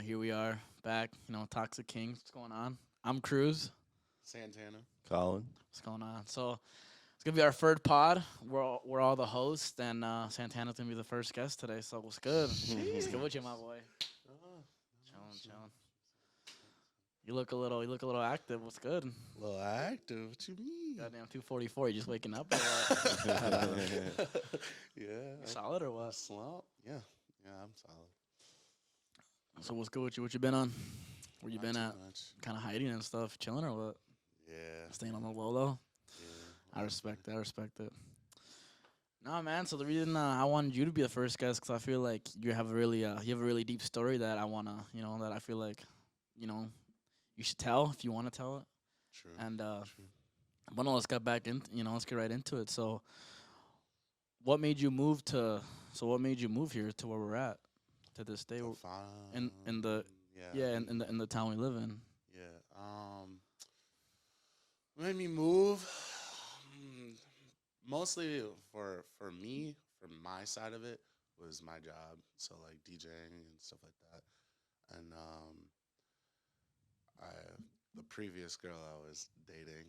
here we are back. Toxic Kings. What's going on? I'm Cruz. Santana. Colin. What's going on? So it's gonna be our third pod. We're all the hosts, and Santana's gonna be the first guest today. So what's good? What's good with you, my boy? Oh, Chilling. You look a little active. What's good? a little active. What you mean? Goddamn, 2:44. You just waking up? Or what? Yeah. You solid or what? Slump? Yeah. Yeah, I'm solid. So what's good with you? What you been on? Where you Not been too at? much. Kind of hiding and stuff, chilling or what? Yeah. Staying on the low though. Yeah. I respect it. I respect it. No, man. So the reason I wanted you to be the first guest because I feel like you have a really deep story that I wanna, that I feel like, you know, you should tell if you want to tell it. True. And True. but no, let's get back in. Let's get right into it. So, what made you move to? So, what made you move here to where we're at to this day? The In the yeah. in the town we live in. Yeah. Made me move. Mostly for me, for my side of it, was my job. So like DJing and stuff like that. And I the previous girl I was dating,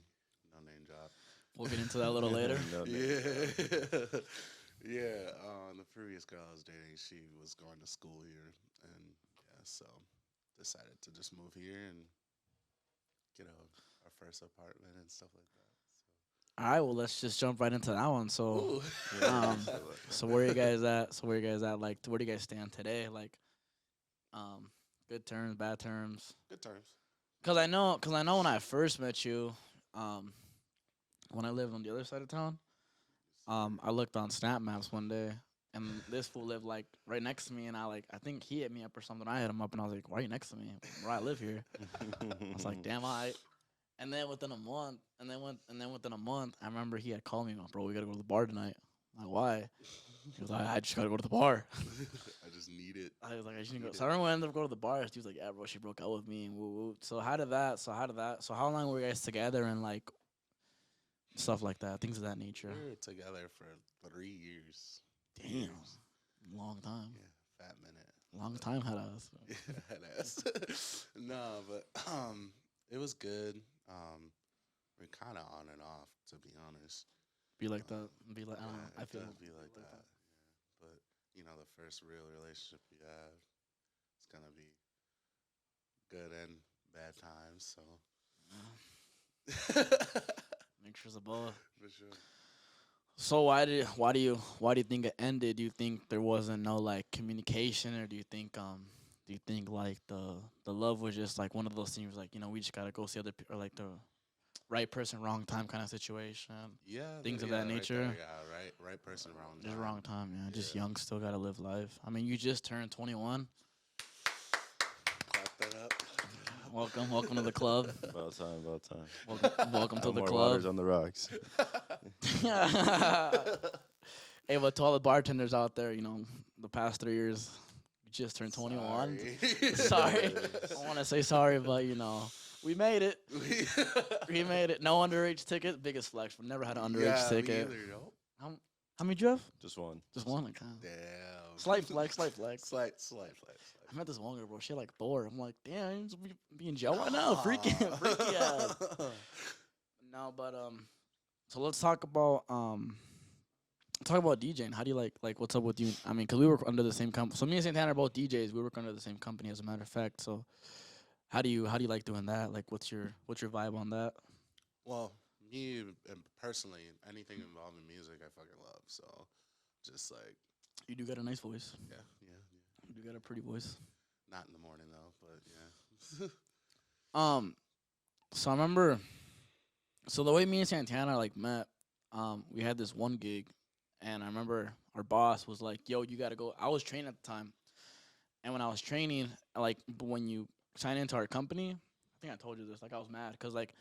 no name drop. We'll get into that a little later. No, Yeah. Yeah. The previous girl I was dating, she was going to school here, and yeah, so decided to just move here and get our first apartment and stuff like that. All right, well, let's just jump right into that one. So, Ooh. so where you guys at? So where you guys at? Like, where do you guys stand today? Like, good terms, bad terms. Good terms. Cause I know when I first met you, when I lived on the other side of town, I looked on Snap Maps one day, and this fool lived like right next to me, and I think he hit me up or something. I hit him up, and I was like, "Why are you next to me? Where I live here?" I was like, "Damn, I." And then within a month, within a month, I remember he had called me, "Bro, we gotta go to the bar tonight." I'm like, why? He was like, "I just gotta go to the bar." I just need it. I was like, I just need to go. So I remember when I ended up going to the bar. He was like, "Yeah, bro, she broke up with me." And woo woo. So how did that? So how long were you guys together and like stuff like that, things of that nature? We were together for 3 years. Damn, long time. Yeah, fat minute. Long time had us. Yeah, head ass. No, but it was good. We're kind of on and off, to be honest. Be like that. Be like, I don't know. Yeah, I it feel does be like that. Yeah, but the first real relationship we have, it's gonna be good and bad times. So mixtures of both. for sure. So why do you think it ended? Do you think there wasn't no like communication, or do you think like the love was just like one of those things like we just gotta go see other or like the right person, wrong time kind of situation, Yeah, things of yeah, that right nature. there, yeah, right person, wrong Just time. wrong time, yeah. Just Yeah. young, still gotta live life. I mean, you just turned 21. Clap that up. Welcome to the club. About time. Welcome to No the more club. waters on the rocks. Hey, but to all the bartenders out there, the past 3 years, you just turned 21. Sorry. I want to say sorry, but we made it. We made it. No underage ticket. Biggest flex. We never had an underage Yeah, me ticket. either, yo. How many do you have? Just one. Just one. Like, Damn. slight flex. Slight flex. Slight. I met this one girl, bro. She had like 4. I'm like, damn, you just be in jail right now. Freaky ass. No, but so let's talk about DJing. How do you like what's up with you? I mean, cause we work under the same company. So me and Santana are both DJs. We work under the same company, as a matter of fact. So how do you like doing that? Like, what's your vibe on that? Well, me personally, anything involving music, I fucking love. So, just like, You do got a nice voice. yeah. You do got a pretty voice. Not in the morning though, but yeah. So I remember. So the way me and Santana like met, we had this one gig, and I remember our boss was like, "Yo, you gotta go." I was training at the time, and when I was training, like when you sign into our company, I think I told you this. Like I was mad because like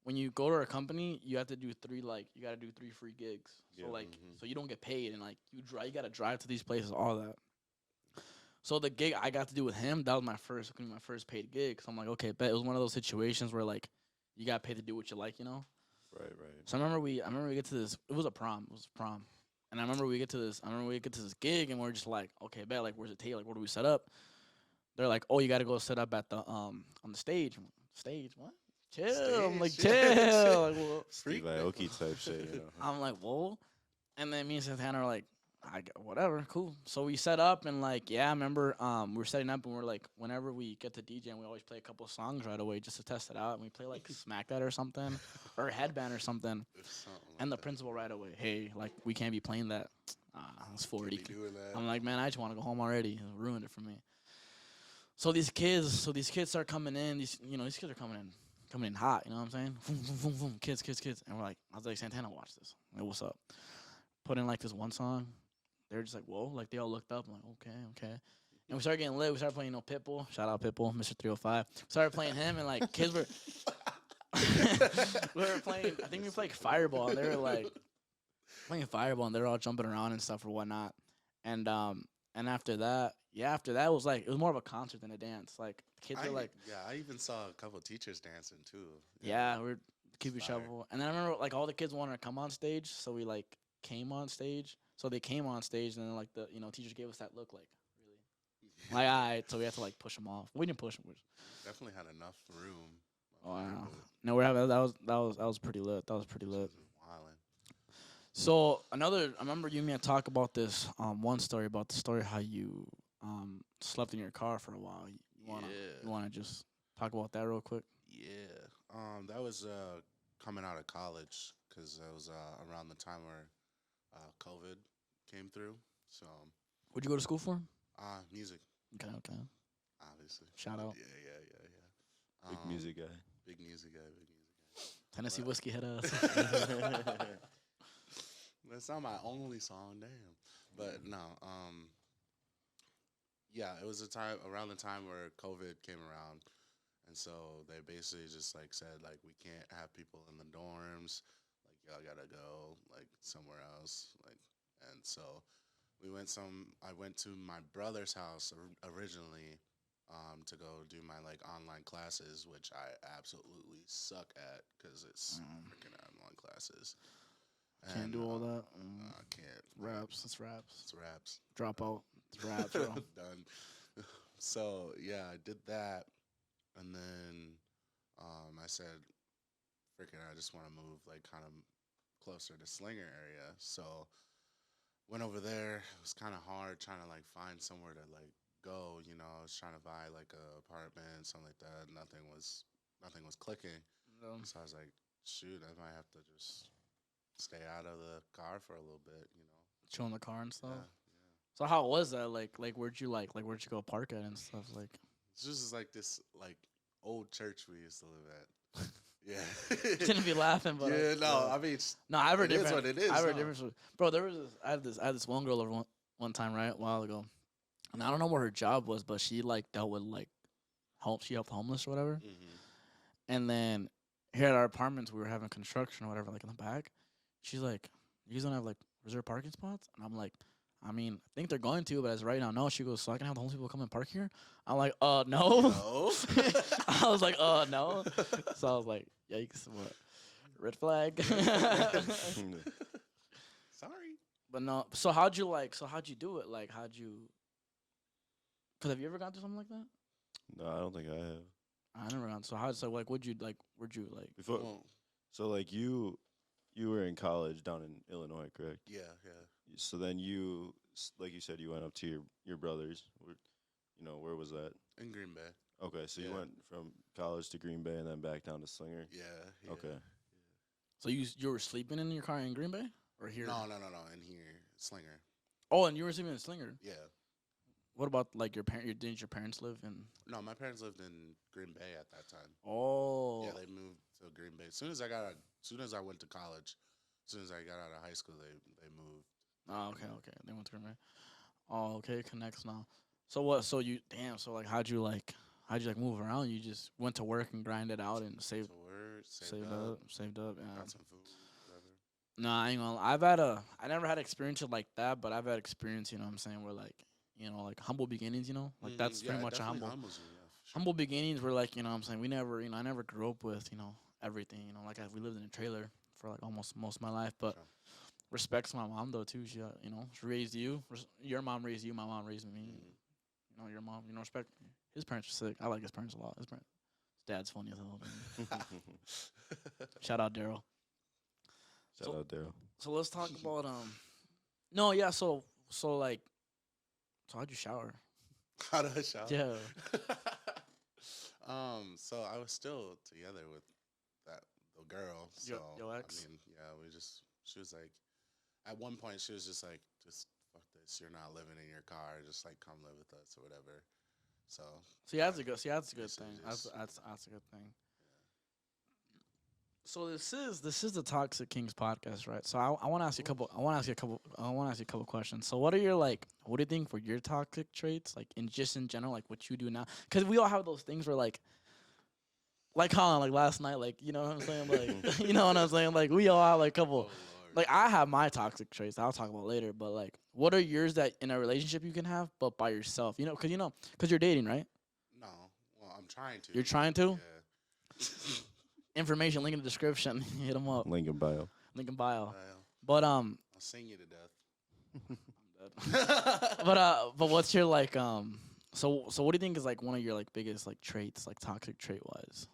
when you go to our company, you have to do you gotta do 3 free gigs. So Yeah. like Mhm. so you don't get paid, and like you gotta drive to these places, all that. So the gig I got to do with him, that was my first paid gig. So I'm like, okay, bet it was one of those situations where like you got paid to do what you like. Right. So I remember we get to this. It was a prom. And I remember we get to this gig, and we're just like, okay, bet, like, where's the table? Like, where do we set up? they're like, oh, you got to go sit up at the on the stage. I'm like, stage what? Chill. I'm like, Stage. chill. Like, well, Steve Freak that Aoki type shit, you know. I'm like, whoa. And then me and Santana are like, whatever, cool. So we set up and like, yeah, I remember we were setting up and we're like, whenever we get to DJ, and we always play a couple songs right away just to test it out. And we play like Smack That or something, or Headband or something. Something And the like that. principal right away, hey, like we can't be playing that. It's 40. Can't be doing that. I'm like, man, I just want to go home already. It ruined it for me. So these kids start coming in. These kids are coming in hot. You know what I'm saying? Vroom, vroom, vroom, vroom, kids, and we're like, I was like, Santana, watch this. Like, what's up? Put in like this one song. They're just like, whoa, like they all looked up. I'm like, okay. And we started getting lit. We started playing, Pitbull. Shout out Pitbull, Mr. 305. Started playing him, and like kids were, we were playing. I think we played Fireball. And they were like playing Fireball, and they're all jumping around and stuff or whatnot. And after that, it was like it was more of a concert than a dance. Like kids were like, yeah, I even saw a couple teachers dancing too. yeah, we're keep it Fire. shovel. And then I remember like all the kids wanted to come on stage, so we like came on stage. So they came on stage, and then like the teachers gave us that look like really like alright. So we had to like push them off. We didn't push them. Definitely had enough room. Wow. No, we're having that was pretty lit. That was pretty lit. Wilding. So I remember you and me had talk about this one story about the story how you slept in your car for a while. You wanna just talk about that real quick? Yeah. That was coming out of college because that was around the time where COVID came through. So What'd you go to school for? music, Okay. obviously. Shout out. Yeah. Big music guy. Big music guy. Tennessee But- whiskey hit us. That's not my only song, damn. But no, yeah, it was around the time where COVID came around, and so they basically just like said like we can't have people in the dorms, like y'all gotta go like somewhere else, like, and so I went to my brother's house originally, to go do my like online classes, which I absolutely suck at because it's freaking online classes. Can't do all that. I can't. Raps. It's raps. It's raps. Drop out. It's raps, bro. Done. So yeah, I did that, and then I said, "Freaking, I just want to move like kind of closer to Slinger area." So went over there. It was kind of hard trying to like find somewhere to like go. I was trying to buy like a apartment, something like that. Nothing was clicking. So I was like, "Shoot, I might have to just stay out of the car for a little bit." Chill in the car and stuff. Yeah. So how was that? Like where'd you go park at and stuff? Like It's just like this like old church we used to live at. Yeah. shouldn't be laughing, but yeah, no, I mean, no, I have a it is different. what it is, I have a no. different. Bro, there was I had this one girl over one time right a while ago, and I don't know what her job was, but she like dealt with like she helped homeless or whatever. And then here at our apartments, we were having construction or whatever, like in the back. She's like, "You guys don't have like reserved parking spots?" And I'm like, I mean, I think they're going to, but as of right now, no. She goes, "So I can have the homeless people come and park here?" I'm like, no. No. I was like, no. So I was like, yikes, what? Red flag. Sorry. But no. So how'd you do it? Like, Cause have you ever gone through something like that? No, I don't think I have. I never gone. So where'd you like? Before, Well, so like you were in college down in Illinois, correct? yeah. So then like you said, you went up to your brother's. Where was that? In Green Bay. Okay, so you Yeah. went from college to Green Bay and then back down to Slinger. Yeah. Okay. So you were sleeping in your car in Green Bay or here? No. In here, Slinger. Oh, and you were sleeping in Slinger. Yeah. What about like your parent? Didn't your parents live in? No, my parents lived in Green Bay at that time. Oh. Yeah, they moved to Green Bay. As soon as I went to college, as soon as I got out of high school, they moved. Oh, okay. They went to Green Bay. Oh, okay. It connects now. So what? So you damn. So like, how'd you move around? You just went to work and grinded out and saved Saved up. Yeah. got some food, whatever. No, I ain't gonna. I never had experience like that, but I've had experience. You know what I'm saying? Where like, like humble beginnings. Like that's Yeah, pretty much a definitely humble. humbles you, yeah, for sure. Humble beginnings were like, what I'm saying, we never, I never grew up with, everything, like we lived in a trailer for like almost most of my life, but Sure. respects my mom though too. She raised you, your mom raised you, my mom raised me. Mhm. your mom, respect. His parents are sick. I like his parents a lot. His dad's funny as hell. Shout out Daryl. Shout So- out Daryl. So let's talk about No, yeah. So like, so how'd you shower? How do I shower? Yeah. So I was still together with that the girl. So Your ex? I mean, yeah, she was like, at one point she was just like, just fuck this. You're not living in your car. Just like come live with us or whatever. So See, that's a good. See, that's a good Basically thing. just- That's a good thing. So this is the Toxic Kings podcast, right? So I want to ask you a couple. I want to ask you a couple questions. So what do you think for your toxic traits, like in general, like what you do now? Because we all have those things where like Colin, like last night, like you know what I'm saying, like you know what I'm saying, like we all have like a oh couple. Lord. Like I have my toxic traits. I'll talk about later. But like, what are yours that in a relationship you can have, but by yourself? Because you're dating, right? No, well I'm trying to. You're trying to. Yeah. Information link in the description. Hit them up. Link in bio. Link in bio. Well, But I'll sing you to death. but what's your like so what do you think is like one of your like biggest like traits, like toxic trait wise?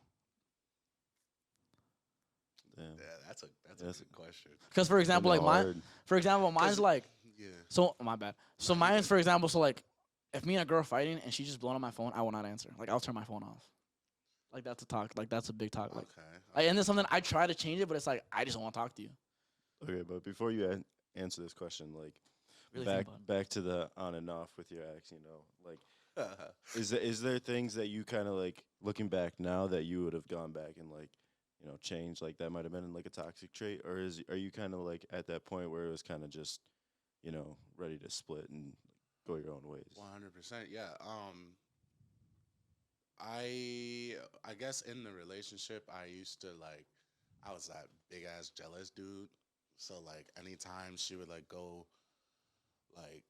Damn. Yeah, that's a That's good question. Because for example, like mine, Hard. for example, mine's 'Cause- like Yeah. so my bad. So mine's for example, so like if me and a girl fighting and she's just blowing up my phone, I will not answer. Like I'll turn my phone off. Like that's a talk. Like that's a big talk. Like, Okay. and then something I try to change it, but it's like I just don't want to talk to you. Okay, but before you answer this question, like Really think about it. back to the on and off with your ex, like is there things that you kind of like looking back now that you would have gone back and like changed, like that might have been like a toxic trait, or are you kind of like at that point where it was kind of just ready to split and go your own ways? 100%. Yeah. I guess in the relationship, I used to like, I was that big ass jealous dude. So like, anytime she would like go, like,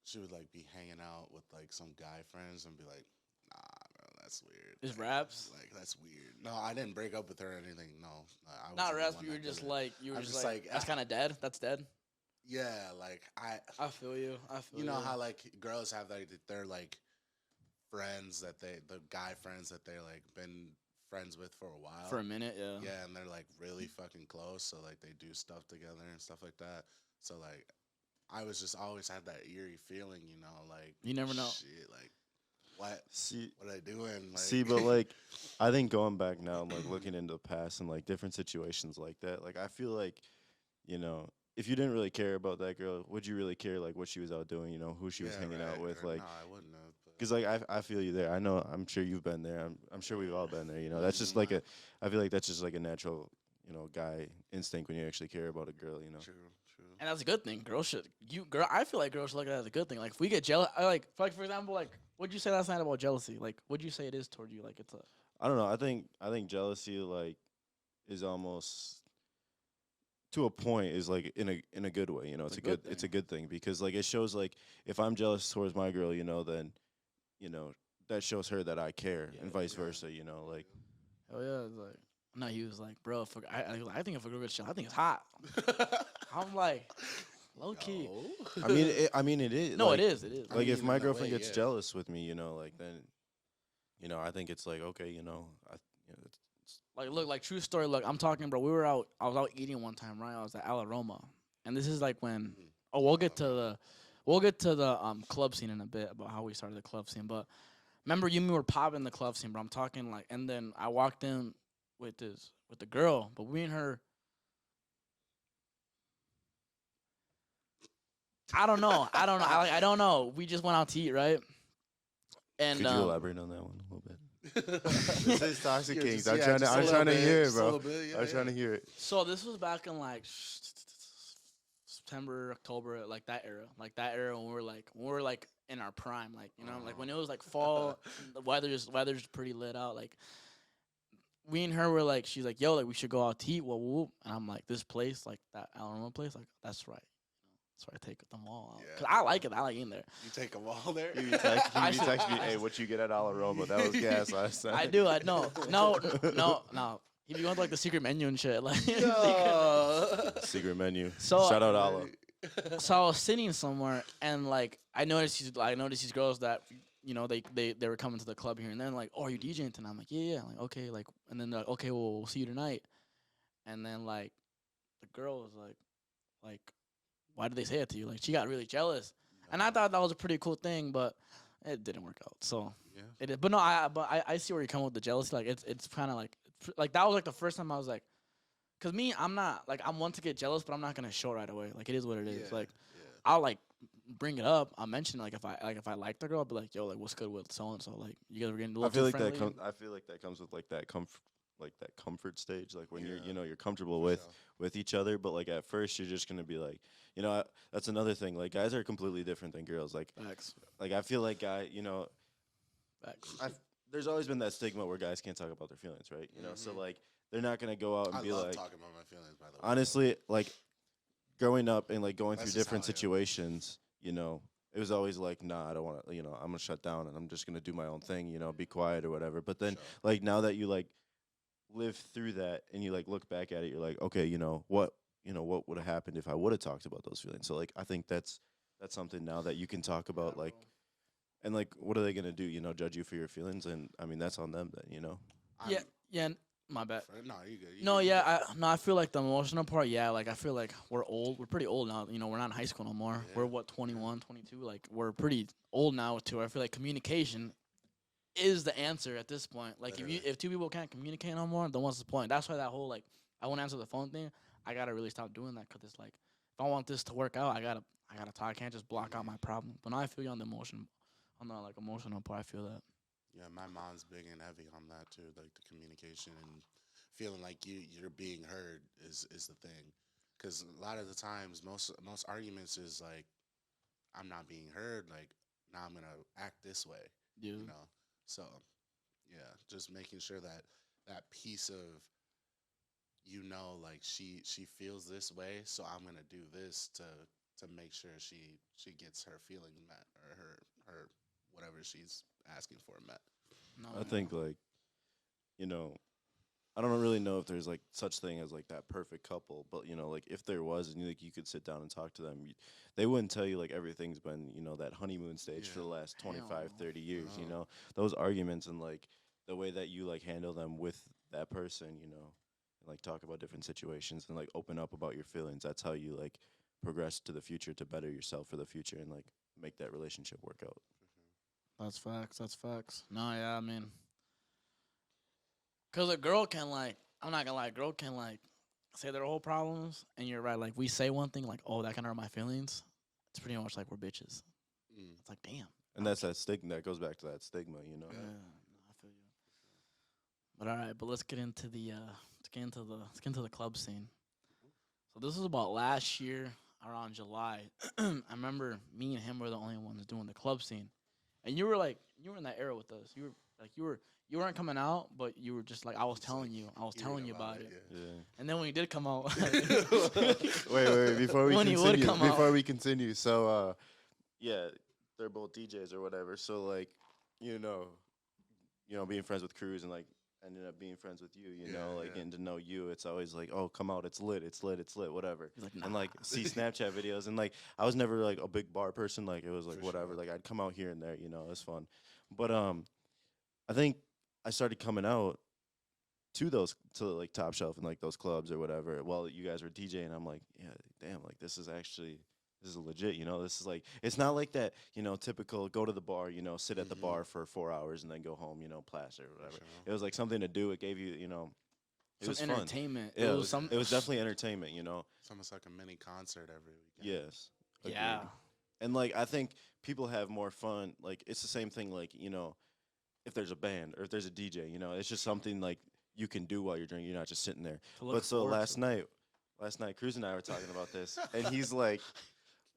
she would like be hanging out with like some guy friends and be like, nah, bro, that's weird. Just Like, raps? Like that's weird. No, I didn't break up with her or anything. No, I Not wasn't the rest, one but you were that just did it. like you were I'm just just like like, that's kind of dead. That's dead. Yeah, like I feel you. you know how like girls have like their like friends that the guy friends that they like been friends with for a while. for a minute, yeah. Yeah, and they're like really fucking close, so like they do stuff together and stuff like that. So like I was just always had that eerie feeling, like You never know. shit, like what See, what I doing? Like, See, but like, I think going back now and like looking into the past and like different situations like that, like I feel like, if you didn't really care about that girl, would you really care like what she was out doing? Who she was yeah, hanging out right, with, or like, no, I wouldn't have. But because like I feel you there. I'm sure you've been there. I'm sure we've all been there. That's just like I feel like that's just like a natural, guy instinct when you actually care about a girl. true. And that's a good thing. I feel like girls should look at that as a good thing. Like if we get jealous, for example, like what'd you say last night about jealousy? Like what'd you say it is toward you? Like it's a I don't know. I think jealousy like is almost to a point is like in a good way. It's a good it's a good thing because like it shows like if I'm jealous towards my girl, then that shows her that I care and vice versa. Like hell yeah. It's like no, he was like, bro. I think if a girl gets jealous, I think it's hot. I'm like, low key. No. I mean it is. No, like, it is. It is. I Like if mean, my in a girlfriend way, gets yeah. jealous with me, like then, I think it's like okay, it's Like, look, like true story. Look, I'm talking, bro. I was out eating one time, right? I was at Al Aroma, and this is like when. Oh, we'll get to the club scene in a bit about how we started the club scene. But remember, you and me were popping the club scene, bro. I'm talking like, and then I walked in with the girl, but we and her. I don't know. I don't know. We just went out to eat, right? And Could you elaborate on that one a little bit? This is Toxic Yeah, Kings. just- I'm yeah, trying to just a I'm little trying to bit, hear it, just a bro. little bit, I was trying to hear it. So this was back in like September, October, like that era when we were like in our prime, like like when it was like fall, the weather's pretty lit out. Like we and her were like, she's like, yo, like we should go out to eat, whoop, whoop. And I'm like, this place, like that Alamo place, like that's right. So I take them all out. Cause I like it. I like eating there. You take them all there. You text I me, should- hey, what you get at Al Aroma? That was gas last time. I do. No. He be going to like the secret menu and shit. Like, Secret menu. So- Shout out Ala. so I was sitting somewhere and like I noticed these girls that they were coming to the club here and then like, oh, are you DJing tonight? I'm like, yeah. I'm like, okay, like, and then they're like, okay, well, we'll see you tonight. And then like, the girl was like, why did they say it to you? Like, she got really jealous, and I thought that was a pretty cool thing, but it didn't work out. So Yeah. it did. But no, I see where you're coming with the jealousy. Like, it's kind of like that was like the first time I was like, cause me, I'm not like I'm one to get jealous, but I'm not gonna show right away. Like, it is what it is. Yeah, Like, yeah. I'll like bring it up. I'll mention it, like if I like the girl, I'll be like, yo, like what's good with so and so. Like, you guys were getting a little I feel too like friendly. I feel like that comes with like that comfort stage, like when Yeah. you're comfortable For with sure. with each other. But like at first, you're just gonna be like, that's another thing. Like guys are completely different than girls. Facts. Like I feel like Facts. there's always been that stigma where guys can't talk about their feelings, right? So Mhm. like they're not gonna go out and I be love like, talking about my feelings, by the way. honestly, like growing up and like going That's through just different how I am. situations, it was always like, nah, I don't want to, I'm gonna shut down and I'm just gonna do my own thing, be quiet or whatever. But then Sure. like now that you like live through that and you like look back at it, you're like, okay, what would have happened if I would have talked about those feelings. So like I think that's something now that you can talk about, like, and like what are they gonna do, judge you for your feelings? And I mean that's on them then. Yeah, I'm- yeah. My bad. No, you good. You No, good, you yeah, good. I feel like the emotional part, yeah, like I feel like we're old. We're pretty old now. We're not in high school no more. Yeah, We're what 21, 22. Like we're pretty old now too. I feel like communication is the answer at this point. Like Literally. if two people can't communicate no more, then what's the point? That's why that whole like I won't answer the phone thing. I gotta really stop doing that because it's like if I want this to work out, I gotta talk. I can't just block out my problem. But now I feel you on the like emotional part. I feel that. Yeah, my mom's big and heavy on that too, like the communication and feeling like you're being heard is the thing. Because a lot of the times, most arguments is like, I'm not being heard. Like now I'm gonna act this way, Yeah. So yeah, just making sure that that piece of like she feels this way, so I'm gonna do this to make sure she gets her feelings met or her whatever she's asking for met. No, I think like, you know, I don't really know if there's like such thing as like that perfect couple, but like if there was and like you could sit down and talk to them, they wouldn't tell you like everything's been, that honeymoon stage for Yeah. the last Hell 25, no. 30 years, No. those arguments and like the way that you like handle them with that person, and like talk about different situations and like open up about your feelings. That's how you like progress to the future to better yourself for the future and like make that relationship work out. That's facts. That's facts. No, yeah, I mean, cause a girl can like, I'm not gonna lie, a girl can like say their whole problems, and you're right. Like we say one thing, like, oh, that can hurt my feelings. It's pretty much like we're bitches. Mm. It's like, damn. And that's that stigma that goes back to that stigma. Yeah, no, I feel you. But all right, but let's get into the let's get into the club scene. So this was about last year around July. I remember me and him were the only ones doing the club scene, and you were in that era with us. You weren't coming out, but you were just like I was Just, telling like, you, I was hearing telling you about it. Yeah. Yeah. And then when you did come out, Wait, before we When he would continue, come out. so yeah, they're both DJs or whatever. So like, being friends with Cruz and like ended up being friends with you, Yeah, like yeah. getting to know you. It's always like, oh, come out, it's lit, whatever. he's like, And like nah. see Snapchat videos and like I was never like a big bar person. Like it was like For whatever. sure. Like I'd come out here and there, it was fun. But I think I started coming out to like Top Shelf and like those clubs or whatever while you guys were DJing. I'm like, yeah, damn, like this is legit, this is like, it's not like that, typical go to the bar, sit at the Mhm. bar for 4 hours and then go home, plaster or whatever. sure. It was like something to do. It gave you, it Some was fun. entertainment. Yeah, Some it was definitely entertainment, It's almost like a mini concert every weekend. Yes. yeah. Agreed. And like I think people have more fun. Like it's the same thing. Like if there's a band or if there's a DJ, it's just something like you can do while you're drinking. You're not just sitting there. To look But so forward last to. night, Cruz and I were talking about this, and he's like,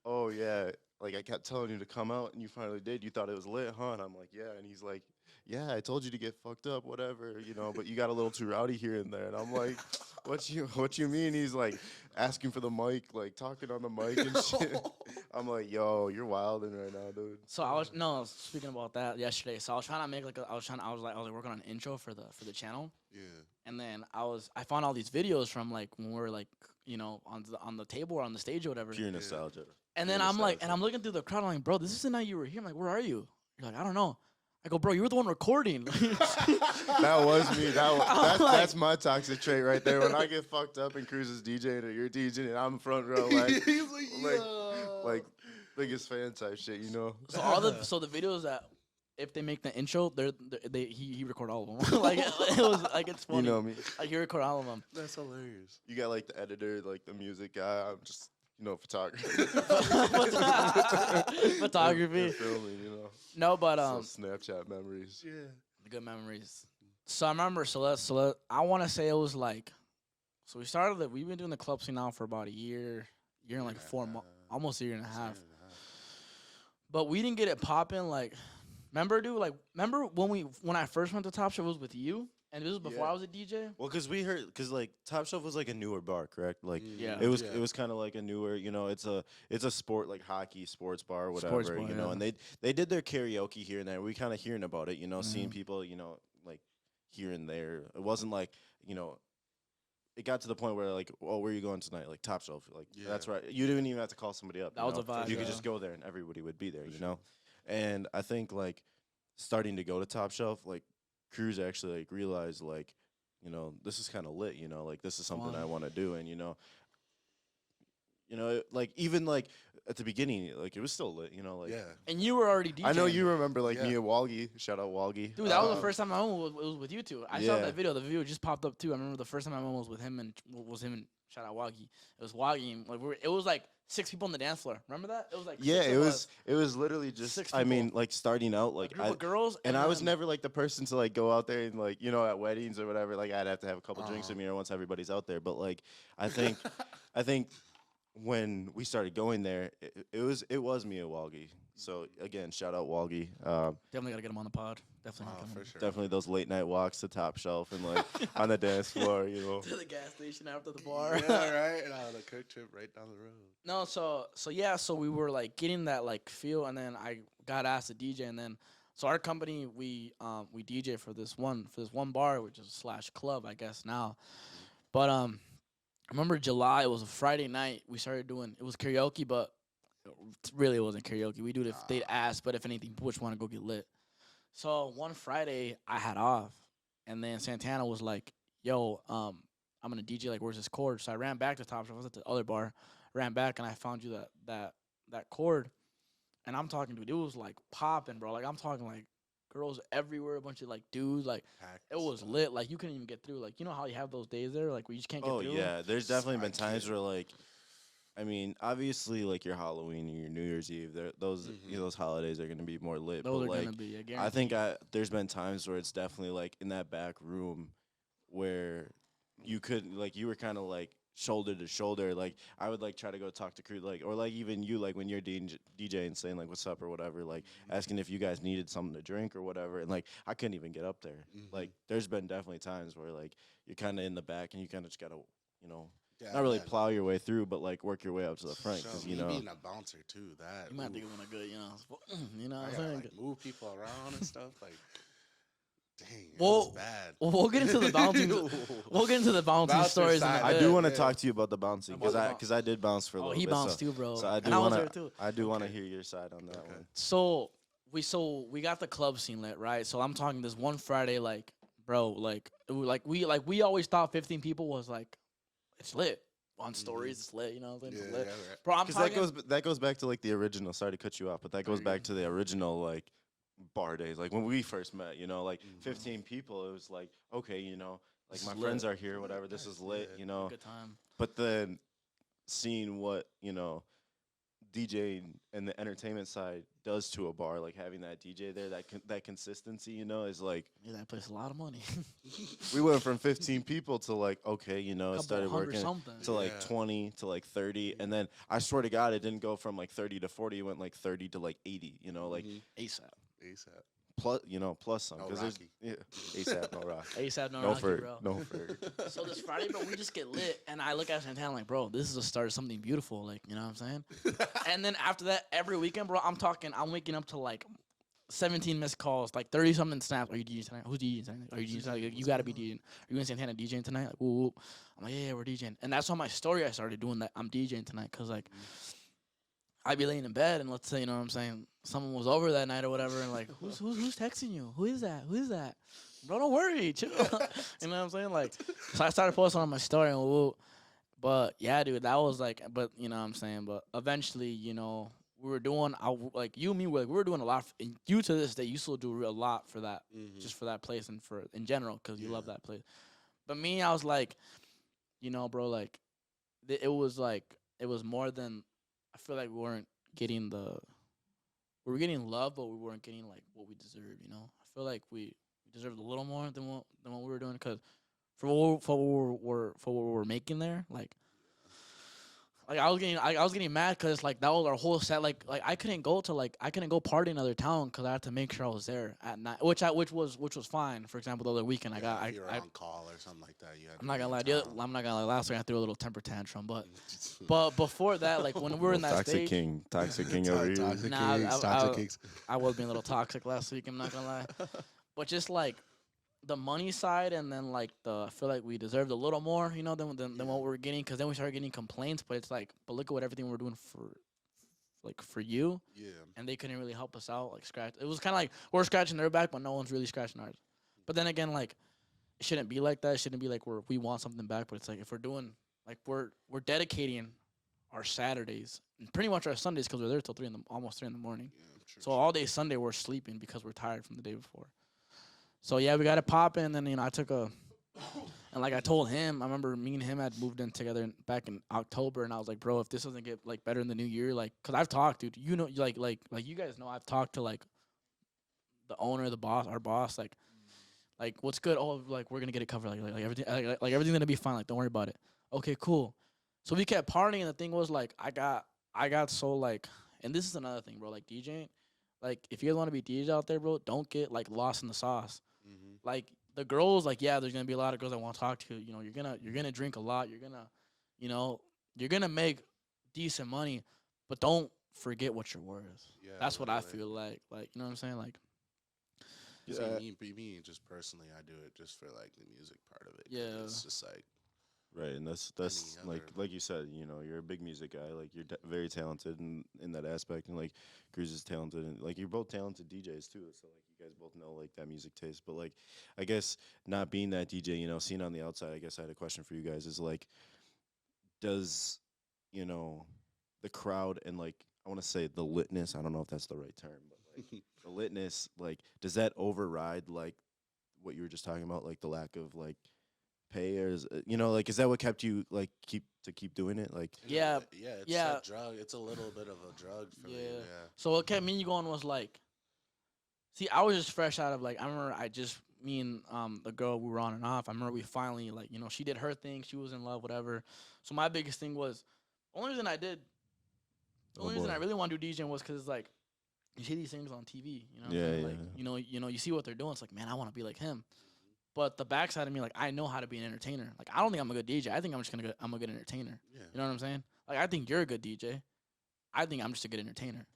"Oh yeah, like I kept telling you to come out, and you finally did. You thought it was lit, huh?" And I'm like, "Yeah." And he's like, "Yeah, I told you to get fucked up, whatever, but you got a little too rowdy here and there." And I'm like, "What you mean?" He's like asking for the mic, like talking on the mic and shit. I'm like, "Yo, you're wilding right now, dude." So I was speaking about that yesterday. So I was trying to make like I was working on an intro for the channel. Yeah. And then I found all these videos from like when we were like on the table or on the stage or whatever. Pure nostalgia. And then pure I'm like, and nostalgia. I'm looking through the crowd. I'm like, bro, this is the night you were here. I'm like, where are you? You're like, I don't know. I go, bro, you were the one recording. That was me. That's my toxic trait right there. When I get fucked up and Cruz is DJing or you're DJing and I'm front row, like, He's like, like biggest fan type shit, you know? So the videos that if they make the intro, he record all of them. Like it was like it's funny. You know me. Like he record all of them. That's hilarious. You got like the editor, like the music guy. I'm just, photographer. Photography. And filming, No, but So Snapchat memories. Yeah. good memories. So I remember. I want to say it was like. So we started that. We've been doing the club scene now for about a year and like 4 months, almost a year and a half. But we didn't get it popping. Like, remember, dude? Like, remember when I first went to Top Shop? It was with you, and this was before I was a DJ. Well, because like Top Shelf was like a newer bar, correct? Like, Yeah. it was kind of like a newer, it's a sport like hockey sports bar, or whatever, Sports bar, you know. yeah. And they did their karaoke here and there. We kind of hearing about it, seeing people, like here and there. It wasn't like, it got to the point where like, oh, where are you going tonight? Like Top Shelf, like that's right. You didn't even have to call somebody up. That was a vibe. You could yeah. just go there and everybody would be there, you know. And I think like starting to go to Top Shelf, like Cruz actually like realized like, this is kind of lit, like this is something I want to do, and like even like at the beginning, like it was still lit, like Yeah. And you were already DJing. I know you remember like me and Walgie. Shout out Walgie. Dude, that was the first time I went. It was with you two. I saw Yeah. that video. The video just popped up too. I remember the first time I went was with him and shout out Waggy. It was Waggy. And, like it was like 6 people on the dance floor. Remember that? It was like Yeah, 6 it of was us. it was literally just 6 I mean people. like starting out A like group of girls. and I was then- never like the person to like go out there and like at weddings or whatever, like I'd have to have a couple drinks with me or once everybody's out there, but like I think when we started going there, it was me and Walgie. So again, shout out Walgie. Definitely gotta get him on the pod. Definitely gotta For sure. Definitely those late night walks to Top Shelf and like on the dance floor, to the gas station after the bar. Yeah, right. And the Kirk trip right down the road. No, so we were like getting that like feel, and then I got asked to DJ, and then so our company we DJ for this one bar, which is / club, I guess now, but I remember July. It was a Friday night. We started doing it was karaoke, but really it wasn't karaoke. We do it if they'd ask, but if anything, people just want to go get lit. So one Friday I had off, and then Santana was like, "Yo, I'm gonna DJ. Like, where's this chord?" So I ran back to Top Shelf. I was at the other bar. Ran back and I found you that chord, and I'm talking, dude. It was like popping, bro. Like I'm talking like girls everywhere, a bunch of like dudes. Like it was lit. Like you couldn't even get through. Like you know how you have those days there, like where you just can't get through. Oh yeah, there's definitely been times where like, I mean, obviously like your Halloween and your New Year's Eve, those those holidays are gonna be more lit. Those but are like, gonna be. I think there's been times where it's definitely like in that back room where you could like you were kind of like shoulder to shoulder. Like I would like try to go talk to crew, like, or like even you, like when you're DJing saying like what's up or whatever, like asking if you guys needed something to drink or whatever, and like I couldn't even get up there. Like there's been definitely times where like you're kind of in the back and you kind of just gotta not really plow your way through, but like work your way up to the front, because being a bouncer too, that you might think of one good, you know. I What I'm gotta, saying? like, move people around and stuff. Like, dang, Well, that's bad. We'll get into the bouncing. We'll get into the bouncing Bouncer stories in a side. I bit. do want to Yeah. talk to you about the bouncing because I did bounce for a Oh, little he bit. bounced so, too, bro. So I do and I was want there to too. I do want to hear your side on that one. So we got the club scene lit, right? So I'm talking this one Friday, like, bro, we always thought 15 people was like, it's lit. On stories, it's lit. You know, it's lit. right. Bro, I'm Because talking. that goes back to like the original. Sorry to cut you off, but that goes back to the original like bar days, like when we first met. Like 15 people. It was like okay, like This my is friends lit. are here, whatever. This is lit, Good time. But then seeing what DJing and the entertainment side does to a bar, like having that DJ there, that consistency, is like Yeah, that place a lot of money. we went from 15 people to like okay, it Couple started hundred working something. to like Yeah. 20 to like 30, and then I swear to God, it didn't go from like 30 to 40. It went like 30 to like 80. Like ASAP. ASAP. plus some No because Rocky. there's ASAP, no rock, ASAP, no no Rocky, Ferg, bro. no Ferg. So this Friday, bro, we just get lit, and I look at Santana like, bro, this is a start of something beautiful, like, you know what I'm saying? And then after that, every weekend, bro, I'm waking up to like 17 missed calls, like 30 something snaps. Are you DJing tonight? Who's DJing tonight? Are you DJing tonight? Like, you gotta be DJing. Are you and Santana DJing tonight? Like, whoop, whoop. I'm like, yeah, we're DJing. And that's on my story I started doing that. I'm DJing tonight, cause like, I'd be laying in bed and let's say, you know what I'm saying, someone was over that night or whatever, and like, who's texting you? Who is that? Who is that? Bro, don't worry, chill. You know what I'm saying? Like, so I started posting on my story and woo. But yeah, dude, that was like, but you know what I'm saying. But eventually, we were doing, like you and me, we were doing a lot. And you to this day, you still do a lot for that, Hmm. just for that place and for in general, because you love Yeah. that place. But me, I was like, bro, like, it was like it was more than. I feel like we weren't getting we were getting love, but we weren't getting like what we deserved. I feel like we deserved a little more than what we were doing because for what we were making there, like I was getting mad because like that was our whole set. Like I couldn't go party in another town because I had to make sure I was there at night, which was fine. For example, the other weekend Yeah, if you were I on call or something like that, you had I'm to not be gonna in lie. town. I'm not gonna lie. Last week I threw a little temper tantrum, but before that, like when we were Little in that stage, toxic king over here. Toxic nah, kings, toxic kings. I was being a little toxic last week. I'm not gonna lie, but just like the money side, and then like I feel like we deserved a little more, than Yeah. what we were getting, because then we started getting complaints. But it's like, but look at what everything we're doing for you, Yeah. and they couldn't really help us out. Like scratch, it was kind of like we're scratching their back, but no one's really scratching ours. But then again, like it shouldn't be like that. It shouldn't be like we want something back. But it's like if we're doing like we're dedicating our Saturdays and pretty much our Sundays because we're there till almost 3 in the morning. Yeah. True. So all day Sunday we're sleeping because we're tired from the day before. So yeah, we got it popping. And then I took and like I told him, I remember me and him had moved in together back in October, and I was like, bro, if this doesn't get like better in the new year, like, cause I've talked, dude, like you guys know, I've talked to like the owner, the boss, our boss, like what's good? Oh, like we're gonna get it covered, like everything, like everything's gonna be fine, like don't worry about it. Okay, cool. So we kept partying, and the thing was like I got so like, and this is another thing, bro, like DJing, like if you guys want to be DJs out there, bro, don't get like lost in the sauce. Hmm. Like the girls, like yeah, there's gonna be a lot of girls that want to talk to you. You're gonna drink a lot. You know, you're gonna make decent money, but don't forget what you're worth. Yeah. That's what I Literally. feel like. Like you know what I'm saying? Like See, Yeah, me, just personally, I do it just for like the music part of it. 'Cause yeah, It's just like right, and that's any like other. like you said, you're a big music guy. Like you're very talented in that aspect, and like Cruz is talented, and like you're both talented DJs too. So like you guys both know like that music taste. But like I guess not being that DJ, seeing on the outside, I guess I had a question for you guys. Is like, does you know the crowd and like I want to say the litness. I don't know if that's the right term, but like the litness, like does that override like what you were just talking about, like the lack of like pay, or like is that what kept you like keep doing it? Like, yeah, Yeah, it's yeah, a drug. It's a little bit of a drug for me. yeah. Yeah. So what kept me going was like, see, I was just fresh out of like I remember me and the girl we were on and off. I remember we finally like she did her thing. She was in love, whatever. So my biggest thing was only reason I did the oh only reason boy, I really want to do DJing was because like you see these things on TV, you know what I'm yeah, saying? yeah, Like, you see what they're doing. It's like, man, I want to be like him. But the backside of me, like, I know how to be an entertainer. Like, I don't think I'm a good DJ. I think I'm a good entertainer. Yeah. You know what I'm saying? Like, I think you're a good DJ. I think I'm just a good entertainer.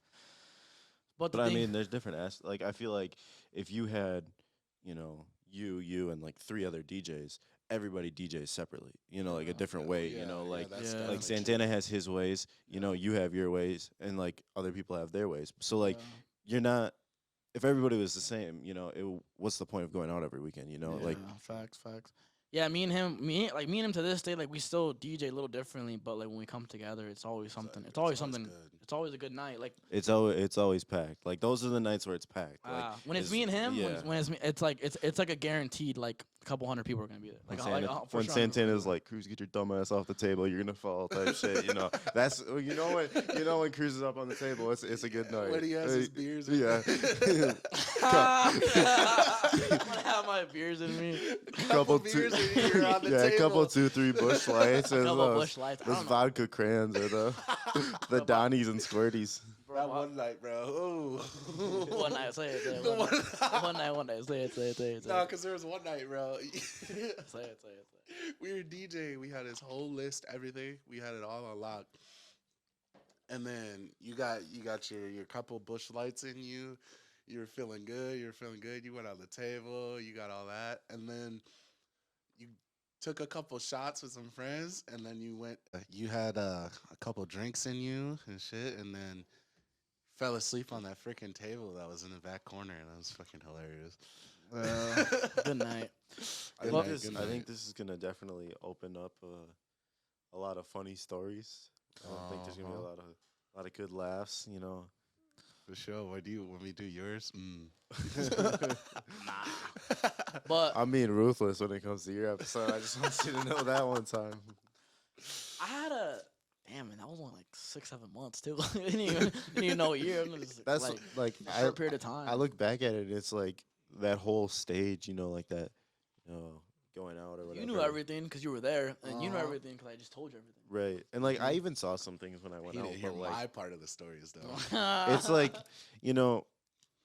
But the but I thing, mean, there's different like I feel like if you had, you and like three other DJs, everybody DJs separately, like a different way, Yeah, like that's Yeah. like definitely Santana true. has his ways, you have your ways, and like other people have their ways. So like yeah, you're not if everybody was the same, what's the point of going out every weekend, like yeah, facts. Yeah, me and him to this day, like, we still DJ a little differently, but like when we come together, it's always something. It's always something. Good. It's always a good night. Like, it's always packed. Like those are the nights where it's packed. Like when it's me and him, yeah. when it's me, it's like a guaranteed like a couple hundred people are gonna be there. Like, for When sure. Santana's like, Cruz, get your dumb ass off the table, you're gonna fall type shit. That's when Cruz is up on the table, it's a good night. When he has his beers. in- Yeah. I'm gonna have my beers in me. Couple beers and you're on the yeah, a couple table. 2-3 bush lights, and Couple those, Bush Lights. I those don't know. vodka crayons, or the Donnies and Squirties. That one night, bro. Ooh. One night, say it. The One night. Say it. No, because there was one night, bro. Say it. We were DJing. We had his whole list, everything. We had it all on lock. And then you got your couple bush lights in you. You were feeling good. You went on the table. You got all that, and then you took a couple shots with some friends, and then you went. You had a couple drinks in you and shit, and then fell asleep on that freaking table that was in the back corner, and that was fucking hilarious. Well, good night. I Good think Well, night, this. good I think night. this is gonna definitely open up a lot of funny stories. I think there's gonna be Uh-huh. a lot of good laughs. You know. For sure. What do you when we do yours? Mm. Nah. But I'm being ruthless when it comes to your episode. I just want you to know that one time. I had a damn man, that was only like 6, 7 months too. I didn't even know a year. It was That's like a short period of time. I look back at it, and it's like that whole stage, like that, going out or whatever. You knew everything because you were there, and you know Uh-huh. everything because I just told you everything. Right. And like I even saw some things when I went He out, didn't hear but like my part of the stories though. it's like, you know,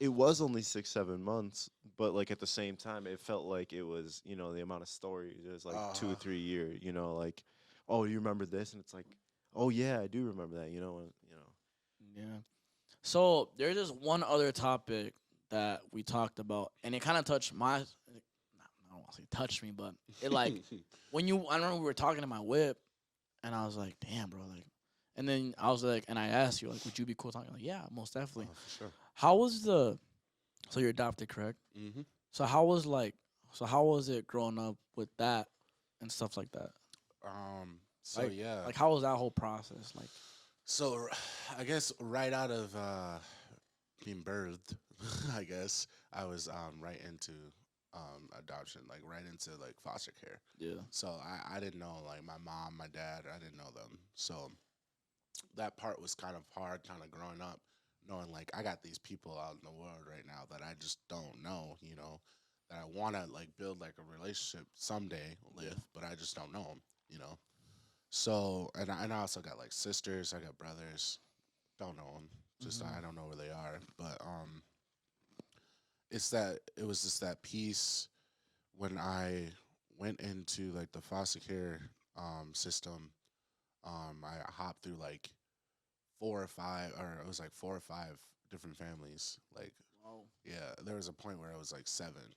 it was only 6, 7 months, but like at the same time it felt like it was, the amount of stories. It was like 2 or 3 years, like, oh, you remember this? And it's like, oh yeah, I do remember that, Yeah. So there's this one other topic that we talked about, and it kind of touched my. I don't want to say touched me, but it like when you. I remember we were talking in my whip, and I was like, "Damn, bro!" Like, and then I was like, and I asked you, like, "Would you be cool talking?" Like, yeah, most definitely. Oh, for sure. How was the? So you're adopted, correct? Mm-hmm. So how was like? So how was it growing up with that and stuff like that? So Like, yeah. like how was that whole process? Like, So I guess right out of being birthed, I guess I was right into adoption, like right into like foster care. yeah, So I didn't know like my mom, my dad, I didn't know them. So that part was kind of hard, kind of growing up, knowing like I got these people out in the world right now that I just don't know, that I want to like build like a relationship someday with, but I just don't know them. So and I also got like sisters, I got brothers, don't know them, just Mhm. I don't know where they are, but it's that it was just that piece when I went into like the foster care system. I hopped through like four or five, or it was like four or five different families. Like, Wow. yeah, there was a point where I was like seven,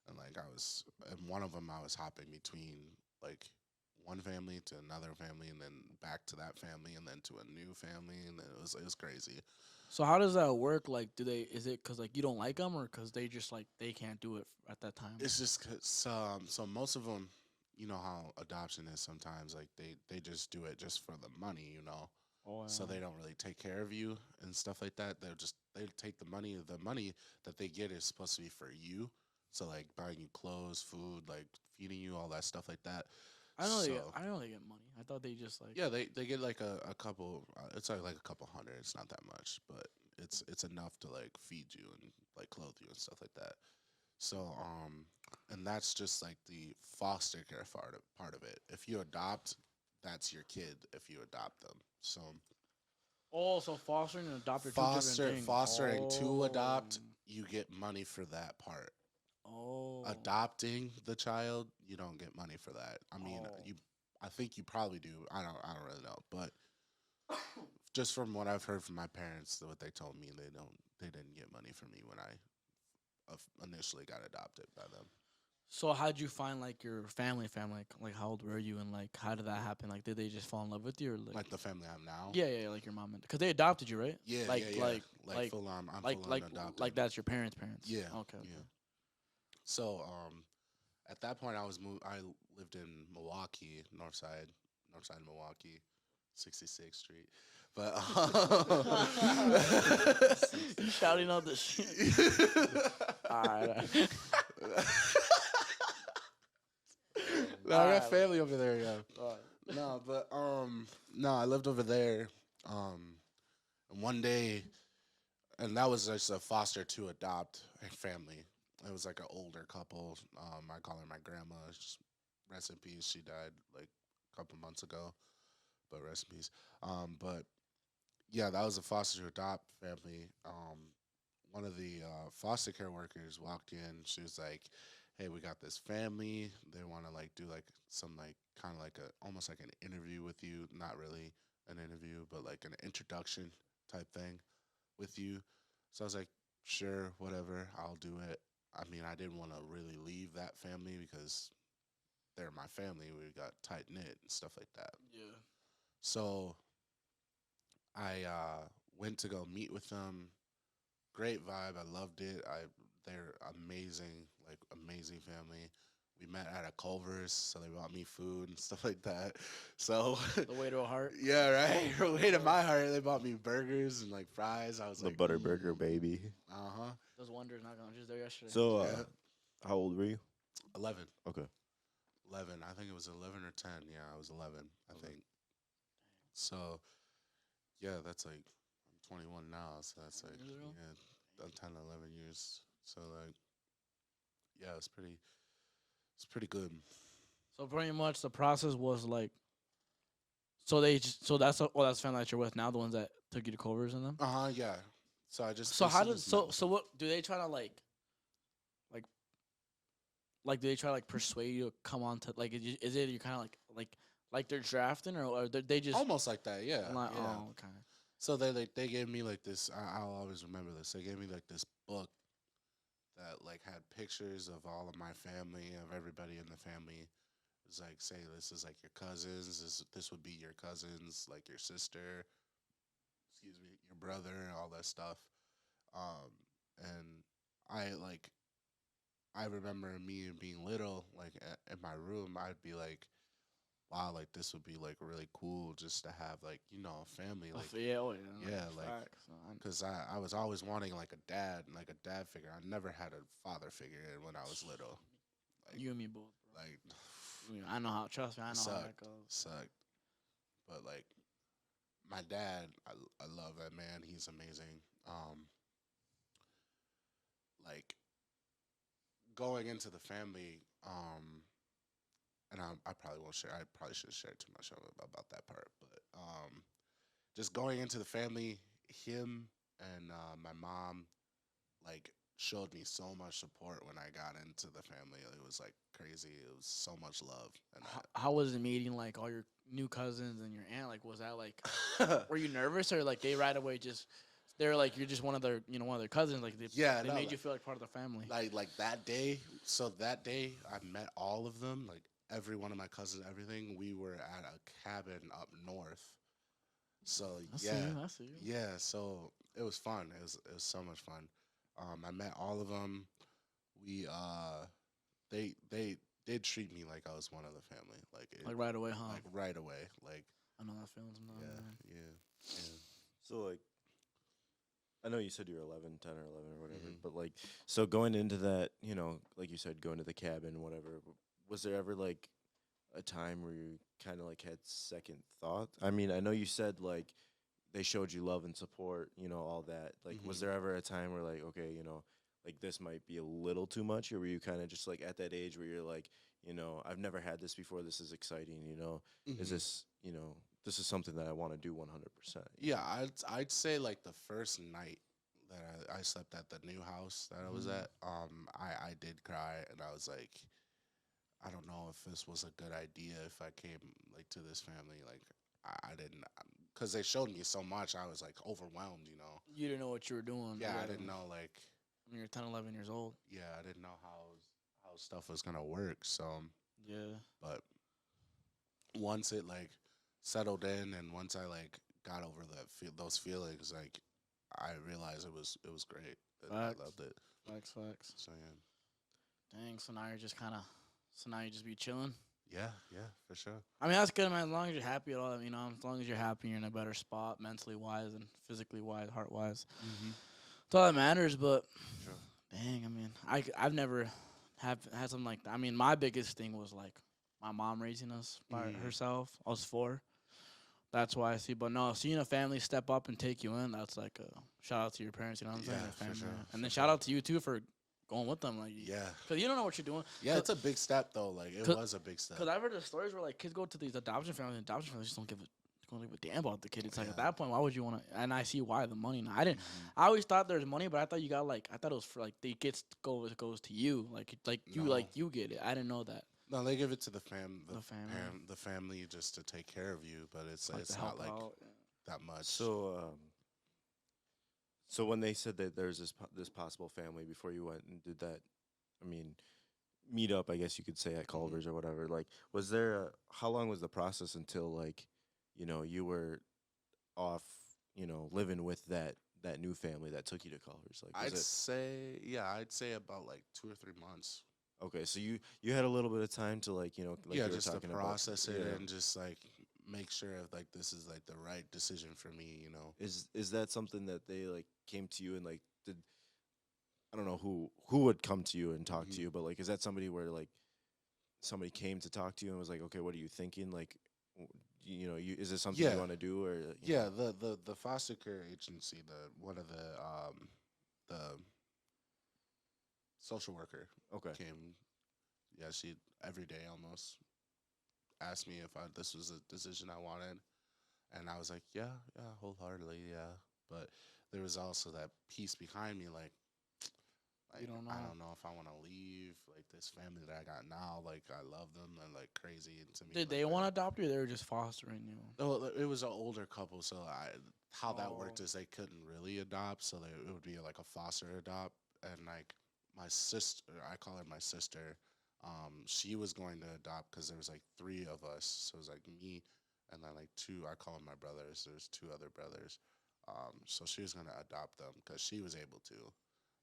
and like I was, in one of them, I was hopping between like one family to another family, and then back to that family, and then to a new family, and then it was crazy. So how does that work? Like, do they? Is it because like you don't like them, or because they just like they can't do it at that time? It's just 'cause, so most of them, you know how adoption is sometimes, like they just do it just for the money, Oh, so they don't really take care of you and stuff like that. They take the money. The money that they get is supposed to be for you. So like buying you clothes, food, like feeding you, all that stuff like that. I know they. So I know they get money. I thought they just like. yeah, they get like a couple. It's like a couple hundred. It's not that much, but it's enough to like feed you and like clothe you and stuff like that. So and that's just like the foster care part of it. If you adopt, that's your kid. If you adopt them, so Oh, so fostering and adopting are two different things. fostering to Oh. adopt, you get money for that part. Oh. Adopting the child, you don't get money for that. I mean, Oh. I think you probably do. I don't really know, but just from what I've heard from my parents, what they told me, they didn't get money from me when I initially got adopted by them. So how'd you find like your family? Like how old were you, and like how did that happen? Like did they just fall in love with you, or like? Like the family I'm now. Yeah, yeah, like your mom and because they adopted you, right? Yeah, Like, yeah, yeah. like, Like full on. I'm like, full on like, adopted. like that's your parents' parents. Yeah. Okay, okay. Yeah. So at that point I lived in Milwaukee, North side of Milwaukee, 66th Street. But You shouting out the shit. Alright. No, I got Alright. family over there, yeah. Alright. No, but no, I lived over there. And one day, and that was just a foster to adopt a family. It was like an older couple. I call her my grandma. She's, rest in peace. She died like a couple months ago, but rest in peace. But yeah, that was a foster to adopt family. One of the foster care workers walked in. She was like, "Hey, we got this family. They want to like do like some like kind of like a almost like an interview with you. Not really an interview, but like an introduction type thing with you." So I was like, "Sure, whatever. I'll do it." I mean, I didn't want to really leave that family because they're my family. We got tight knit and stuff like that. Yeah. So I went to go meet with them. Great vibe. I loved it. They're amazing, like amazing family. We met at a Culver's, so they bought me food and stuff like that. So The way to a heart. yeah, right. Way to my heart. They bought me burgers and like fries. I was The like, butter burger, baby. uh huh. Those wonders not gonna just there yesterday. So, Yeah. how old were you? 11. Okay. 11. I think it was 11 or 10. Yeah, I was 11, I Okay. think. So, yeah, that's like, I'm 21 now. So that's like, Years ago? yeah, 10, 11 years. So, like, yeah, it's pretty good. So pretty much the process was like, so that's that's the family that you're with now, the ones that took you to Culver's and them. Uh huh, yeah. So I just. So how basically does just met with so them. what do they try to like do they try to like persuade you to come on to like is it you kind of like they're drafting or they just Almost like that, yeah. like, Yeah. oh okay. So they gave me like this. I'll always remember this. They gave me like this book that like had pictures of all of my family, of everybody in the family. It was like, say this is like your cousins. This would be your cousins, like your sister. Excuse me, your brother, and all that stuff. And I like I remember me being little, like in my room, I'd be like, wow, like this would be like really cool just to have like a family, like Yeah, oh yeah, yeah, like facts. because I was always wanting like a dad figure. I never had a father figure when I was little. Like You and me both, bro. like I know how. Trust me, I know how that sucked, goes. sucked. But like my dad, I love that man. He's amazing. Like going into the family, and I probably won't share. I probably should share too much about that part. But just going into the family, him and my mom, like showed me so much support when I got into the family. It was like crazy. It was so much love. And How was it meeting like all your new cousins and your aunt? Like, was that like, were you nervous or like they right away just they're like you're just one of their one of their cousins? Like Yeah, they no, made like- you feel like part of the family. like that day. So that day, I met all of them. Like every one of my cousins, everything. We were at a cabin up north. So I see yeah, you. I see you. yeah. So it was fun. It was so much fun. I met all of them. We they did treat me like I was one of the family. Like Like right away, huh? like right away. Like I know that feeling sometimes. yeah, Man. yeah, yeah. So like, I know you said you were 11, 10 or 11 or whatever, Mhm. but like, so going into that, like you said, going to the cabin, whatever. Was there ever like a time where you kind of like had second thought? I mean, I know you said like they showed you love and support, all that. Like, was Mhm. there ever a time where like, okay, like this might be a little too much, or were you kind of just like at that age where you're like, I've never had this before. This is exciting. Is Mhm. this, this is something that I want to do 100%. Yeah, I'd say like the first night that I slept at the new house that I was Mhm. at, I did cry and I was like, I don't know if this was a good idea if I came like to this family. Like I didn't, because they showed me so much. I was like overwhelmed, you know. You didn't know what you were doing. Yeah, I Yeah. didn't know like I mean, you're 10, 11 years old. yeah, I didn't know how stuff was gonna work. So, Yeah. but once it like settled in and once I like got over those feelings, like I realized it was great. I Facts. loved it. Facts. So Dang. So now you're just kind of. So now you just be chilling. yeah, for sure. I mean, that's good, man. As long as you're happy at all, as long as you're happy, you're in a better spot, mentally wise and physically wise, heart wise. Mm-hmm. That's all that matters. But Sure. dang, I mean, I've never have had something like that. I mean, my biggest thing was like my mom raising us by Mm. herself. Us four. That's why I see. But no, seeing a family step up and take you in, that's like a shout out to your parents. You know what I'm saying? Yeah, Your for family. sure, And for then sure. shout out to you too for going with them. Like, Yeah, because you don't know what you're doing. yeah. It's a big step though. Like it 'Cause- was a big step. Because I've heard the stories where like kids go to these adoption families, and adoption families just don't give a damn about the kid. It's like at Yeah. that point, why would you want to? And I see why the money. Now, I didn't. Mhm. I always thought there was money, but I thought you got like I thought it was for like the kids goes to you, No. you get it. I didn't know that. No, they give it to the The family. the family just to take care of you, but it's Like it's to not help like out. that much. So when they said that there's this possible family before you went and did that, I mean, meet up, I guess you could say, at Culver's or whatever. Like, was there how long was the process until like, you were off, living with that new family that took you to Culver's? Like, was I'd it say, yeah, I'd say about like 2 or 3 months. okay? So you had a little bit of time to like, like Yeah, you were just to talking about, process it yeah. and just like make sure if like this is like the right decision for me. Is that something that they like came to you and like did I don't know who would come to you and talk to Hmm. you, but like is that somebody where like somebody came to talk to you and was like, okay, what are you thinking? Like, is this something you Yeah, want to do or yeah. The foster care agency, the one of the social worker okay, came. Yeah, she every day almost asked me if this was a decision I wanted, and I was like, yeah, yeah, wholeheartedly, yeah. But there was also that piece behind me, You like don't I know. don't know if I want to leave like this family that I got now. Like I love them and like crazy, and to me, Did like they want to adopt you? Or they were just fostering you. no, it was an older couple, so how that Oh, worked is they couldn't really adopt, so it would be like a foster adopt, and like my sister, I call her my sister. She was going to adopt because there was like three of us, so it was like me, and then like two. I call them my brothers. There's two other brothers. So she was gonna adopt them because she was able to,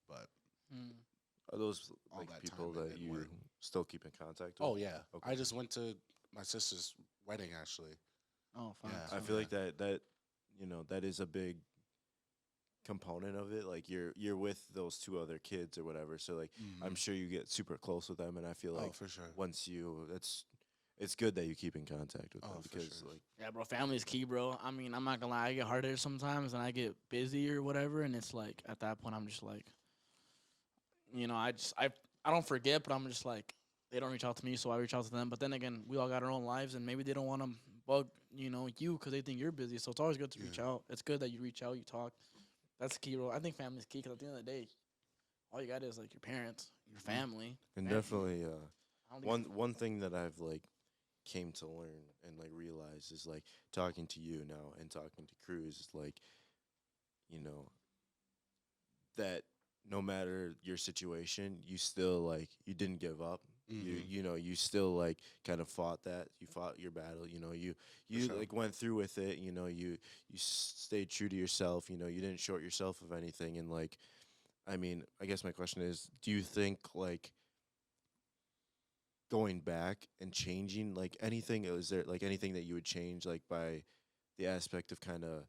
but mm. are those all like that people time it that didn't you work. still keep in contact with? Oh yeah, Okay, I just went to my sister's wedding actually. Oh, Yeah, facts. I Huh? feel like that that is a big component of it. Like you're with those two other kids or whatever, so like I'm Hmm. sure you get super close with them, and I feel Oh like for sure. once you it's good that you keep in contact with them Oh for because sure. like Yeah, bro. Family's key, bro. I mean, I'm not gonna lie. I get harder sometimes, and I get busy or whatever, and it's like at that point, I'm just like, I don't forget, but I'm just like, they don't reach out to me, so I reach out to them. But then again, we all got our own lives, and maybe they don't want to bug, you because they think you're busy. So it's always good to reach Yeah. out. It's good that you reach out, you talk. That's key, bro. I think family's key because at the end of the day, all you got is like your parents, your Hmm. family. and Fam- definitely I don't think one thing that I've like came to learn and like realize is like talking to you now and talking to Cruz is like you know that no matter your situation, you still like you didn't give up. Hmm. You still like kind of fought that. You fought your battle. For You sure. like went through with it. You stayed true to yourself. You didn't short yourself of anything. And like, I mean, I guess my question is, do you think like going back and changing like anything? Is there like anything that you would change like by the aspect of kind of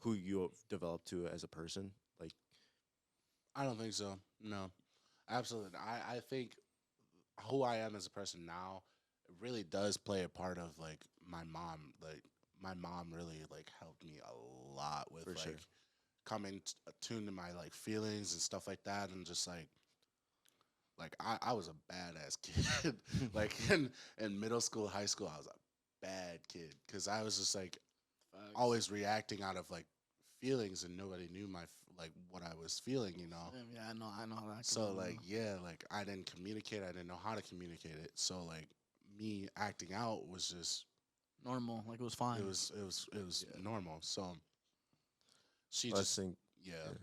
who you have developed to as a person? Like, I don't think so. No, absolutely. I think who I am as a person now really does play a part of like my mom. Like my mom really like helped me a lot with for like sure. coming attuned to my like feelings and stuff like that, and just like I was a badass kid. Like in middle school, high school, I was a bad kid because I was just like facts. always reacting out of like feelings, and nobody knew like what I was feeling. Yeah, I know how that So goes. like yeah, like I didn't communicate. I didn't know how to communicate it. So like me acting out was just Normal, like it was fine. it was Yeah. normal. So she I just think, yeah. yeah.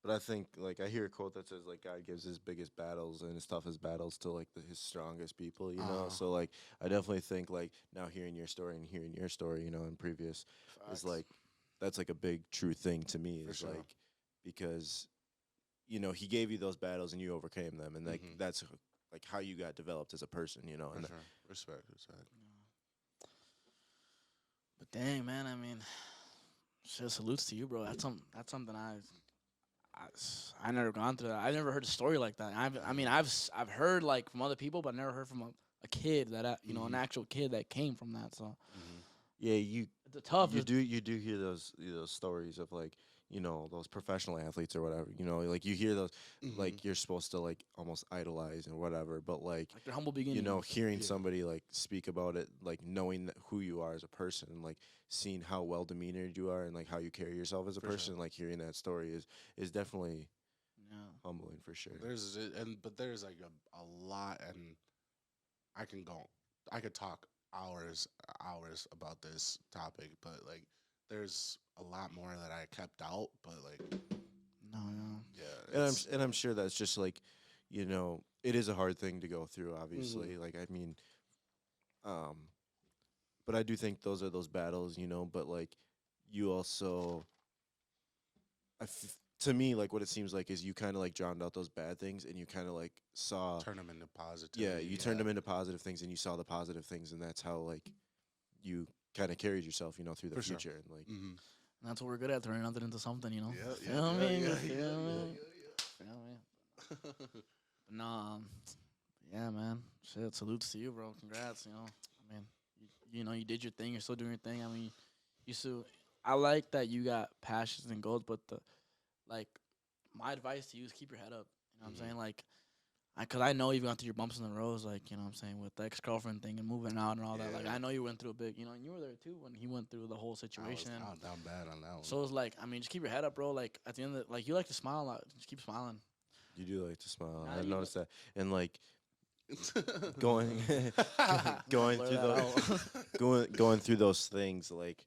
But I think, like, I hear a quote that says, like, God gives his biggest battles and his toughest battles to, like, his strongest people, you know? Uh So, like, I definitely think, like, now hearing your story and hearing your story, in previous is, Facts. like, that's, like, a big true thing to me for is, sure. like, because, he gave you those battles and you overcame them. And, like, Hmm. that's, like, how you got developed as a person, For And sure. Respect. Respect. But dang, man, I mean, shit, salutes to you, bro. That's something I never gone through that. I never heard a story like that. I mean, Yeah. I've heard like from other people, but I never heard from a kid that an Hmm. actual kid that came from that. So Hmm. yeah, you it's a tough. you do hear those stories of like those professional athletes or whatever like you hear those Hmm. like you're supposed to like almost idolize and whatever but like Like their humble beginnings. hearing Yeah. somebody like speak about it like knowing who you are as a person and like seeing how well demeanored you are and like how you carry yourself as a For sure. person like hearing that story is definitely Yeah. humbling for sure. There's like a lot, and I can go, I could talk hours about this topic, but like there's a lot more that I kept out, but like No, no. yeah, And it's I'm sure that's just like you know, it is a hard thing to go through, obviously. Like, I mean, um, but I do think those are those battles, you know, but like, you also, to me, like, what it seems like is you kind of like drowned out those bad things and you kind of like saw, Turn them into positivity. yeah, you turned them into positive things and you saw the positive things, and that's how like you kind of carried yourself, you know, through the For sure. future. And like, Mm-hmm. And that's what we're good at, turning nothing into something, you know. Yeah, Feel me? You feel yeah, me? Feel me? But no, yeah, man. Shit, salutes to you, bro. Congrats, you know. I mean, you know, you did your thing. You're still doing your thing. I mean, you still. I like that you got passions and goals, but like, my advice to you is keep your head up. You know what I'm saying? Like, cause I know you've gone through your bumps in the roads, like, you know what I'm saying, with the ex-girlfriend thing and moving out and all that. Like, Yeah. I know you went through a big, you know, and you were there too when he went through the whole I was situation. down bad on that one. So it's like, I mean, just keep your head up, bro. Like, at the end of the, like, you like to smile a lot. Just keep smiling. you do like to smile. Nah, I've you- noticed that. And like, going going Blur through that those out. going through those things, like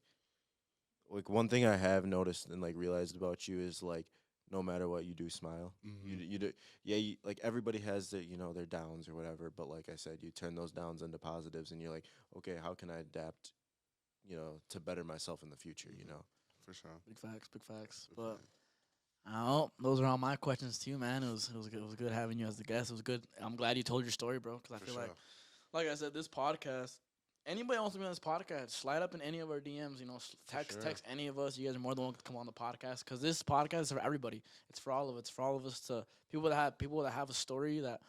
one thing I have noticed and like realized about you is like, no matter what you do, smile. You do, yeah, like everybody has their, you know, their downs or whatever, but like I said, you turn those downs into positives and you're like, okay, how can I adapt, you know, to better myself in the future, you know. For sure. Big facts, big facts. But oh, those are all my questions to you, man. It was good having you as the guest. It was good. I'm glad you told your story, bro. Because I For feel sure. like I said, this podcast. Anybody wants to be on this podcast, slide up in any of our DMs. You know, text sure. any of us. You guys are more than welcome to come on the podcast because this podcast is for everybody. It's for all of us. It's for all of us to people that have a story that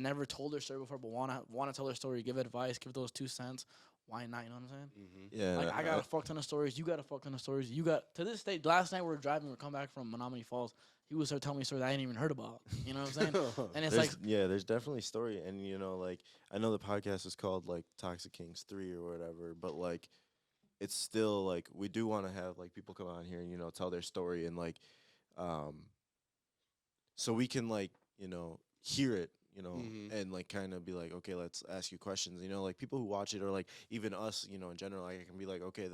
never told their story before, but wanna tell their story, give advice, give those 2 cents. Why not? You know what I'm saying? Yeah, Like, I got a fuck ton of stories. You got a fuck ton of stories. You got, to this day, last night we were driving, we were coming back from Menominee Falls. He was telling me stories I ain't even heard about. You know what I'm saying? And it's like, there's definitely story, and you know, like I know the podcast is called like Toxic Kings 3 or whatever, but like it's still like we do want to have like people come on here and, you know, tell their story and like um so we can like, you know, hear it, you know, and like kind of be like, okay, let's ask you questions, you know, like people who watch it or like even us, you know, in general, like I can be like, okay,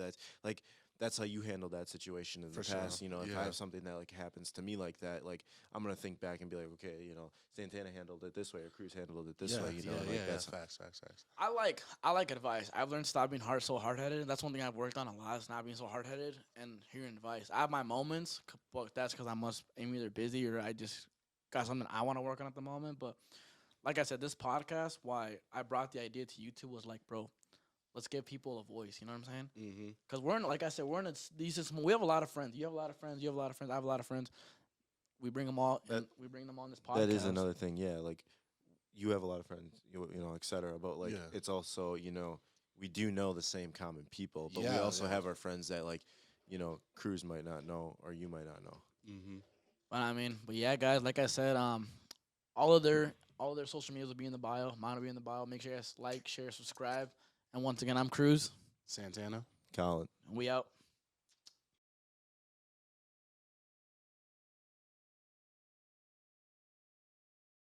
that's how you handle that situation in For the sure. past, you know, if I Yeah. have something that like happens to me like that, like I'm gonna think back and be like, okay, you know, Santana handled it this way or Cruz handled it this way, you know, like that's facts. I like advice. I've learned to stop being so hard-headed. That's one thing I've worked on a lot, is not being so hard-headed and hearing advice. I have my moments, but that's because I'm either busy or I just got something I want to work on at the moment. But like I said, this podcast, why I brought the idea to YouTube was like, bro, let's give people a voice. You know what I'm saying? Mm-hmm. Because like I said, we're in we have a lot of friends. You have a lot of friends. You have a lot of friends. I have a lot of friends. We bring them all, and we bring them on this podcast. that is another thing, yeah, like you have a lot of friends, you know, etc. But like, Yeah. it's also, you know, we do know the same common people, but we Yeah, also yeah. have our friends that like, you know, Cruz might not know or you might not know. Mm-hmm. But I mean, but yeah, guys, like I said, all of their social medias will be in the bio. Mine will be in the bio. Make sure you guys like, share, subscribe. And once again, I'm Cruz. Santana. Colin. And we out.